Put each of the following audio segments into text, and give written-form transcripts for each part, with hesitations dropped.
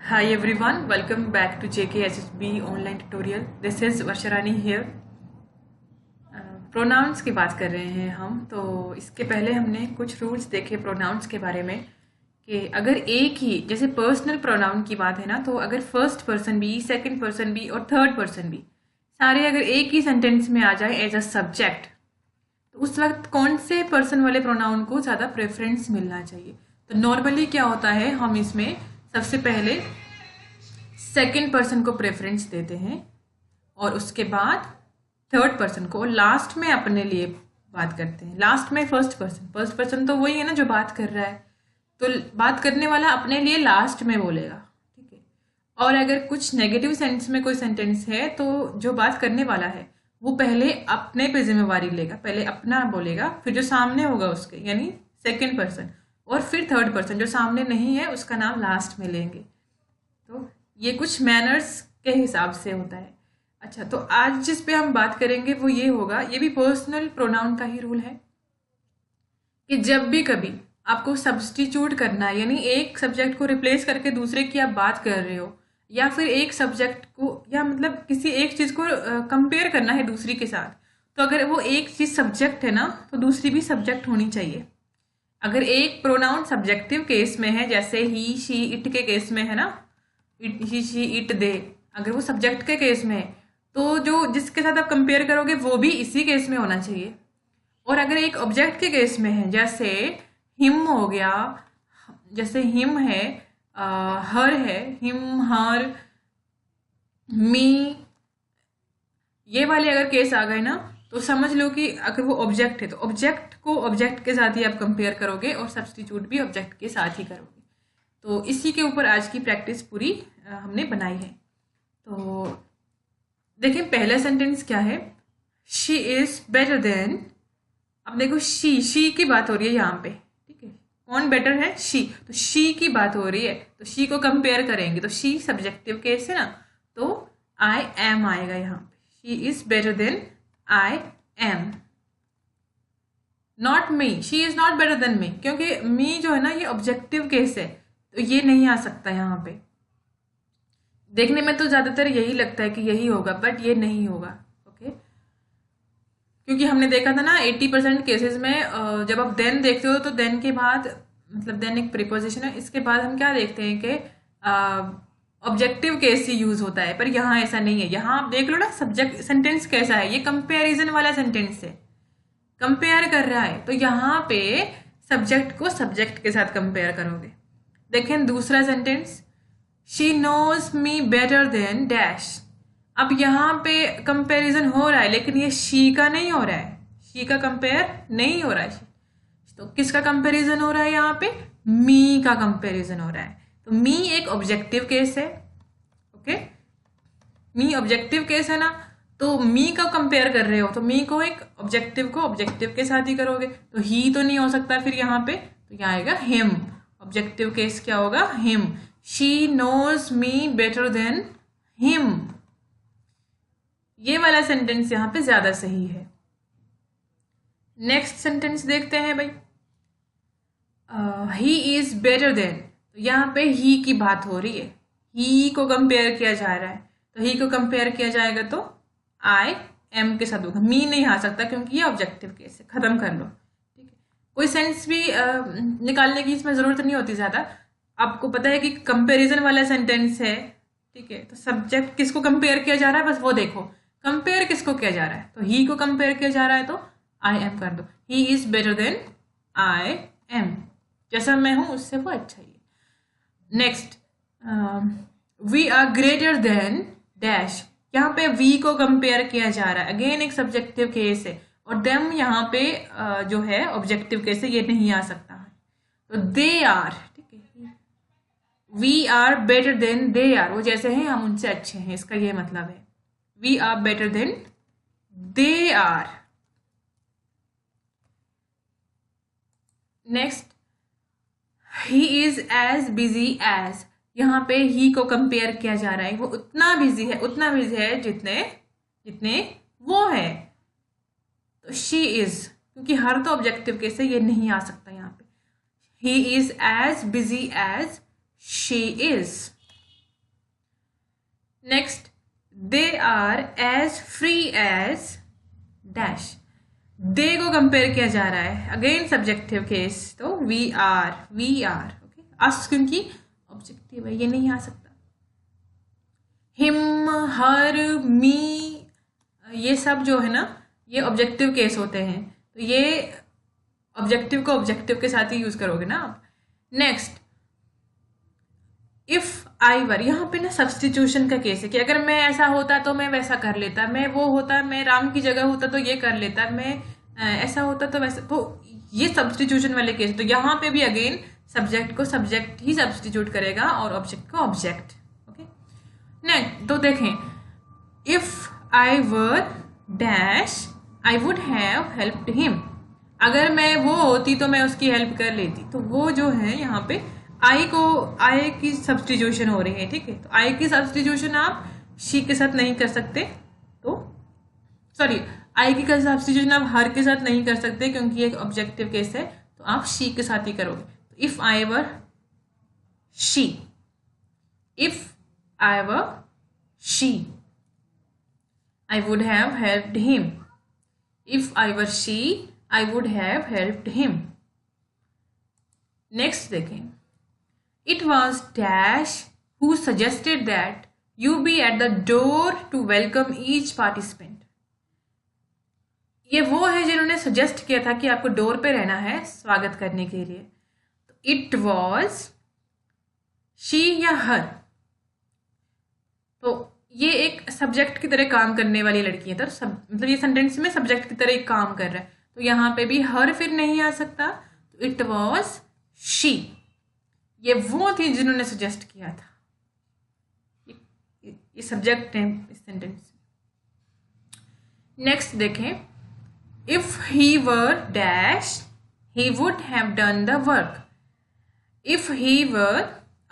Hi everyone, welcome back to JKSSB online tutorial. This is Varsharani here. Pronounce की बात कर रहे हैं हम। तो इसके पहले हमने कुछ रूल्स देखे प्रोनाउंस के बारे में कि अगर एक ही जैसे पर्सनल प्रोनाउन की बात है ना, तो अगर फर्स्ट पर्सन भी, सेकंड पर्सन भी और थर्ड पर्सन भी सारे अगर एक ही सेंटेंस में आ जाए एज अ सब्जेक्ट, तो उस वक्त कौन से पर्सन वाले प्रोनाउन को ज़्यादा प्रेफरेंस मिलना चाहिए। तो नॉर्मली क्या होता है, हम इसमें सबसे पहले सेकंड पर्सन को प्रेफरेंस देते हैं और उसके बाद थर्ड पर्सन को, लास्ट में अपने लिए बात करते हैं। लास्ट में फर्स्ट पर्सन तो वही है ना जो बात कर रहा है, तो बात करने वाला अपने लिए लास्ट में बोलेगा, ठीक है। और अगर कुछ नेगेटिव सेंस में कोई सेंटेंस है तो जो बात करने वाला है वो पहले अपने पे जिम्मेवारी लेगा, पहले अपना बोलेगा, फिर जो सामने होगा उसके यानी सेकंड पर्सन, और फिर थर्ड पर्सन जो सामने नहीं है उसका नाम लास्ट में लेंगे। तो ये कुछ मैनर्स के हिसाब से होता है। अच्छा, तो आज जिस पे हम बात करेंगे वो ये होगा, ये भी पर्सनल प्रोनाउन का ही रूल है कि जब भी कभी आपको सब्स्टिट्यूट करना है, यानी एक सब्जेक्ट को रिप्लेस करके दूसरे की आप बात कर रहे हो, या फिर एक सब्जेक्ट को या मतलब किसी एक चीज़ को कंपेयर करना है दूसरी के साथ, तो अगर वो एक चीज़ सब्जेक्ट है ना, तो दूसरी भी सब्जेक्ट होनी चाहिए। अगर एक प्रोनाउन सब्जेक्टिव केस में है, जैसे ही शी इट के केस में है ना, ही शी इट दे, अगर वो सब्जेक्ट के केस में है तो जो जिसके साथ आप कंपेयर करोगे वो भी इसी केस में होना चाहिए। और अगर एक ऑब्जेक्ट के केस में है, जैसे हिम हो गया, जैसे हिम है, हर है, हिम हर मी, ये वाले अगर केस आ गए ना, तो समझ लो कि अगर वो ऑब्जेक्ट है तो ऑब्जेक्ट को ऑब्जेक्ट के साथ ही आप कंपेयर करोगे और सब्स्टिट्यूट भी ऑब्जेक्ट के साथ ही करोगे। तो इसी के ऊपर आज की प्रैक्टिस पूरी हमने बनाई है। तो देखिए पहला सेंटेंस क्या है, शी इज बेटर देन। अब देखो शी की बात हो रही है यहाँ पे, ठीक है। कौन बेटर है? शी। तो शी की बात हो रही है तो शी को कंपेयर करेंगे, तो शी सब्जेक्टिव केस है ना, तो आई एम आएगा यहाँ पे। She is better than I am, not me. She is not better than me, क्योंकि मी जो है ना ये ऑब्जेक्टिव केस है, तो ये नहीं आ सकता यहाँ पे। देखने में तो ज्यादातर यही लगता है कि यही होगा, बट ये नहीं होगा, ओके। क्योंकि हमने देखा था ना 80% केसेस में जब आप देन देखते हो तो देन के बाद, मतलब देन एक प्रीपोजिशन है, इसके बाद हम क्या देखते हैं कि ऑब्जेक्टिव केस ही यूज होता है, पर यहाँ ऐसा नहीं है। यहाँ आप देख लो ना सब्जेक्ट सेंटेंस कैसा है, ये कंपेरिजन वाला सेंटेंस है, कंपेयर कर रहा है, तो यहाँ पे सब्जेक्ट को सब्जेक्ट के साथ कंपेयर करोगे। देखें दूसरा sentence, she knows me better than dash. अब यहाँ पे कंपैरिजन हो रहा है, लेकिन ये शी का नहीं हो रहा है, शी का कंपेयर नहीं हो रहा है। तो किसका कंपैरिजन हो रहा है यहाँ पे? मी का कंपैरिजन हो रहा है। तो मी एक ऑब्जेक्टिव केस है, ओके। मी ऑब्जेक्टिव केस है ना, तो मी का कंपेयर कर रहे हो तो मी को एक ऑब्जेक्टिव को ऑब्जेक्टिव के साथ ही करोगे, तो ही तो नहीं हो सकता फिर यहाँ पे, तो यहाँ आएगा हिम। ऑब्जेक्टिव केस क्या होगा? Him. She knows me better than him. ये वाला सेंटेंस यहाँ पे ज्यादा सही है। नेक्स्ट सेंटेंस देखते हैं भाई, ही इज बेटर देन। तो यहाँ पे ही की बात हो रही है, ही को कंपेयर किया जा रहा है, तो ही को कंपेयर किया जाएगा तो आई एम के साथ होगा, मी नहीं आ सकता क्योंकि ये ऑब्जेक्टिव केस है। खत्म कर लो, ठीक है। कोई सेंस भी निकालने की इसमें जरूरत नहीं होती ज्यादा। आपको पता है कि कंपेरिजन वाला सेंटेंस है, ठीक है, तो सब्जेक्ट किसको कंपेयर किया जा रहा है बस वो देखो, कंपेयर किसको किया जा रहा है, तो ही को कंपेयर किया जा रहा है तो आई एम कर दो। He is better than I am, जैसा मैं हूं उससे वो अच्छा ही है। Next, we are greater than dash. यहाँ पे वी को कंपेयर किया जा रहा है, अगेन एक सब्जेक्टिव केस है, और देम यहाँ पे जो है ऑब्जेक्टिव केस है, ये नहीं आ सकता है। तो दे आर, ठीक है, we are better than they are, वो जैसे हैं हम उनसे अच्छे हैं, इसका ये मतलब है। We are better than they are. Next, he is as busy as. यहाँ पे ही को कंपेयर किया जा रहा है, वो उतना बिजी है जितने जितने वो है। तो शी इज, क्योंकि हर तो ऑब्जेक्टिव केस है, ये नहीं आ सकता यहाँ पे। He is as busy as she is. Next, they are as free as dash. They को कंपेयर किया जा रहा है, अगेन सब्जेक्टिव केस, तो वी आर ओके। अस क्योंकि ऑब्जेक्टिव है, ये नहीं आ सकता। हिम, हर, मी, ये सब जो है ना, ये ऑब्जेक्टिव केस होते हैं, तो ये ऑब्जेक्टिव को ऑब्जेक्टिव के साथ ही यूज करोगे ना आप। नेक्स्ट, इफ आई वर, यहाँ पे ना सब्सटीट्यूशन का केस है कि अगर मैं ऐसा होता तो मैं वैसा कर लेता, मैं वो होता, मैं राम की जगह होता तो ये कर लेता, मैं ऐसा होता तो वैसा, तो ये सब्सटीट्यूशन वाले केस। तो यहाँ पे भी अगेन सब्जेक्ट को सब्जेक्ट ही सब्सटीट्यूट करेगा और ऑब्जेक्ट को ऑब्जेक्ट। ओके, नेक्स्ट तो देखें, if I were dash I would have helped him. अगर मैं वो होती तो मैं उसकी हेल्प कर लेती, तो वो जो है यहाँ पे आई की सब्सटीट्यूशन हो रही है, ठीक है। तो आई की सब्सटीट्यूशन आप शी के साथ नहीं कर सकते, तो सॉरी, आई की सब्सटीट्यूशन आप हर के साथ नहीं कर सकते क्योंकि एक ऑब्जेक्टिव केस है, तो आप शी के साथ ही करोगे। तो if I were she, if I were she I would have helped him. If I were she, I would have helped him. Next देखें, it was Dash who suggested that you be at the door to welcome each participant. ये वो है जिन्होंने suggest किया था कि आपको door पे रहना है स्वागत करने के लिए। तो इट वॉज शी या हर, तो ये एक सब्जेक्ट की तरह काम करने वाली लड़की है, तो मतलब ये सेंटेंस में सब्जेक्ट की तरह एक काम कर रहा है, तो यहाँ पे भी हर फिर नहीं आ सकता, तो इट वॉज शी, ये वो थी जिन्होंने सजेस्ट किया था। ये सब्जेक्ट है इस सेंटेंस। नेक्स्ट देखें, if he were dash he would have done the work. If he were,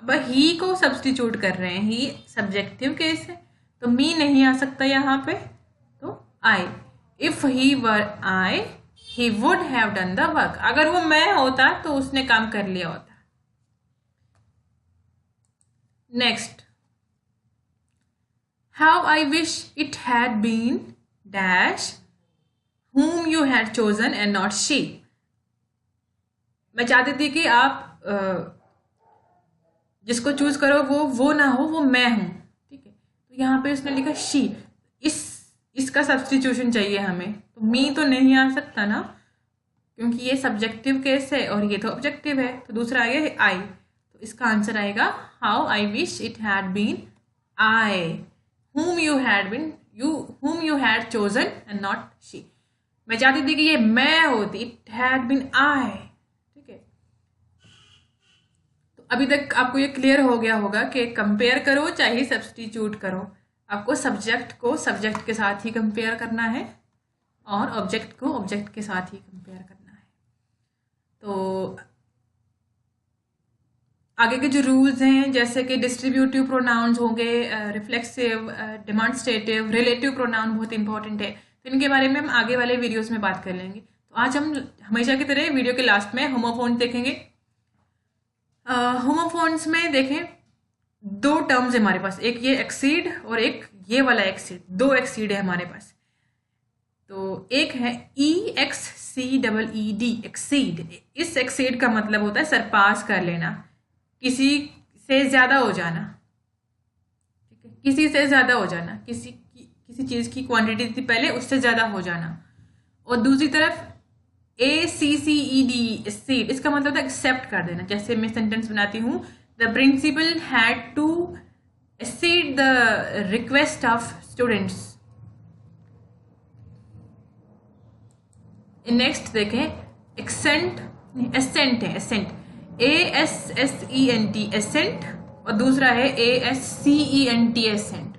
अब ही को सब्सटीट्यूट कर रहे हैं, ही सब्जेक्टिव केस है, तो मी नहीं आ सकता यहाँ पे, तो I. If he were I he would have done the work. अगर वो मैं होता तो उसने काम कर लिया होता। Next, how I wish it had been dash whom you had chosen and not she। मैं चाहती थी कि आप जिसको चूज करो वो ना हो, वो मैं हूं, ठीक है। तो यहाँ पे उसने लिखा शी, इसका सब्सटीट्यूशन चाहिए हमें, तो मी तो नहीं आ सकता ना क्योंकि ये सब्जेक्टिव केस है और ये तो ऑब्जेक्टिव है, तो दूसरा आ गया आई, तो इसका आंसर आएगा how I wish it had been I, whom you had chosen and not she। मैं चाहती थी कि ये मैं होती, इट हैड बीन आई, ठीक है। तो अभी तक आपको ये क्लियर हो गया होगा कि कंपेयर करो चाहे सब्सटीट्यूट करो, आपको सब्जेक्ट को सब्जेक्ट के साथ ही कंपेयर करना है और ऑब्जेक्ट को ऑब्जेक्ट के साथ ही कंपेयर करना है। तो आगे के जो रूल्स हैं, जैसे कि डिस्ट्रीब्यूटिव प्रोनाउंस होंगे, रिफ्लेक्सिव, डेमॉन्स्ट्रेटिव, रिलेटिव प्रोनाउन बहुत इंपॉर्टेंट है, तो इनके बारे में हम आगे वाले वीडियोस में बात कर लेंगे। तो आज हम हमेशा की तरह वीडियो के लास्ट में होमोफोन्स देखेंगे। होमोफोन्स में देखें, दो टर्म्स है हमारे पास, एक ये एक्सीड और एक ये वाला एक्सीड, दो एक्सीड है हमारे पास। तो एक है EXCEED, एक्सीड। इस एक्सीड का मतलब होता है सरपास कर लेना, किसी से ज्यादा हो जाना, ठीक है, किसी से ज्यादा हो जाना, किसी चीज की क्वांटिटी थी पहले उससे ज्यादा हो जाना। और दूसरी तरफ ACCED, एक्सीड, इसका मतलब है एक्सेप्ट कर देना। जैसे मैं सेंटेंस बनाती हूँ, the principal had to accede the request of students. Next देखें, एसेंट है, एसेंट, ASSENT, एसेंट, और दूसरा है ASCENT, एसेंट।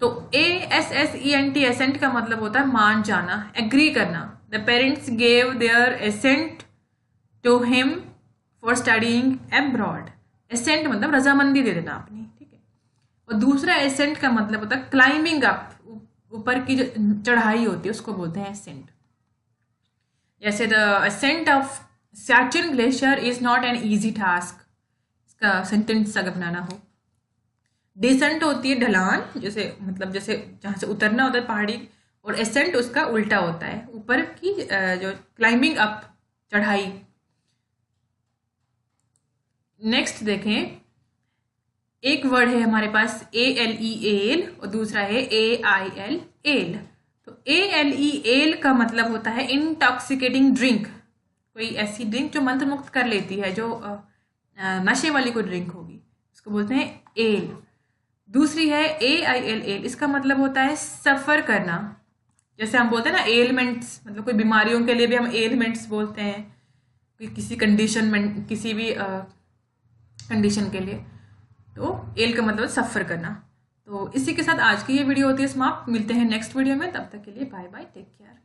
तो ASSENT, एसेंट का मतलब होता है मान जाना, एग्री करना। The parents gave their assent to him for studying abroad. Assent मतलब रजामंदी दे देना अपनी, ठीक है। और दूसरा एसेंट का मतलब होता है क्लाइंबिंग अप, ऊपर की जो चढ़ाई होती है उसको बोलते हैं एसेंट। जैसे the ascent of Siachen Glacier is not an easy task, इसका सेंटेंस अगर बनाना हो। डिसेंट होती है ढलान, जैसे मतलब जैसे जहाँ से उतरना होता है पहाड़ी, और एसेंट उसका उल्टा होता है, ऊपर की जो क्लाइंबिंग अप, चढ़ाई। नेक्स्ट देखें, एक वर्ड है हमारे पास ALE और दूसरा है AIL। तो ALE का मतलब होता है इंटॉक्सिकेटिंग ड्रिंक, कोई ऐसी ड्रिंक जो मंत्र मुक्त कर लेती है, जो नशे वाली कोई ड्रिंक होगी, उसको बोलते हैं एल। दूसरी है AIL, इसका मतलब होता है सफ़र करना। जैसे हम बोलते हैं ना एलिमेंट्स, मतलब कोई बीमारियों के लिए भी हम एलिमेंट्स बोलते हैं, किसी कंडीशन में, किसी भी कंडीशन के लिए। तो एल का मतलब सफ़र करना। तो इसी के साथ आज की ये वीडियो होती है समाप्त। मिलते हैं नेक्स्ट वीडियो में, तब तक के लिए बाय बाय, टेक केयर।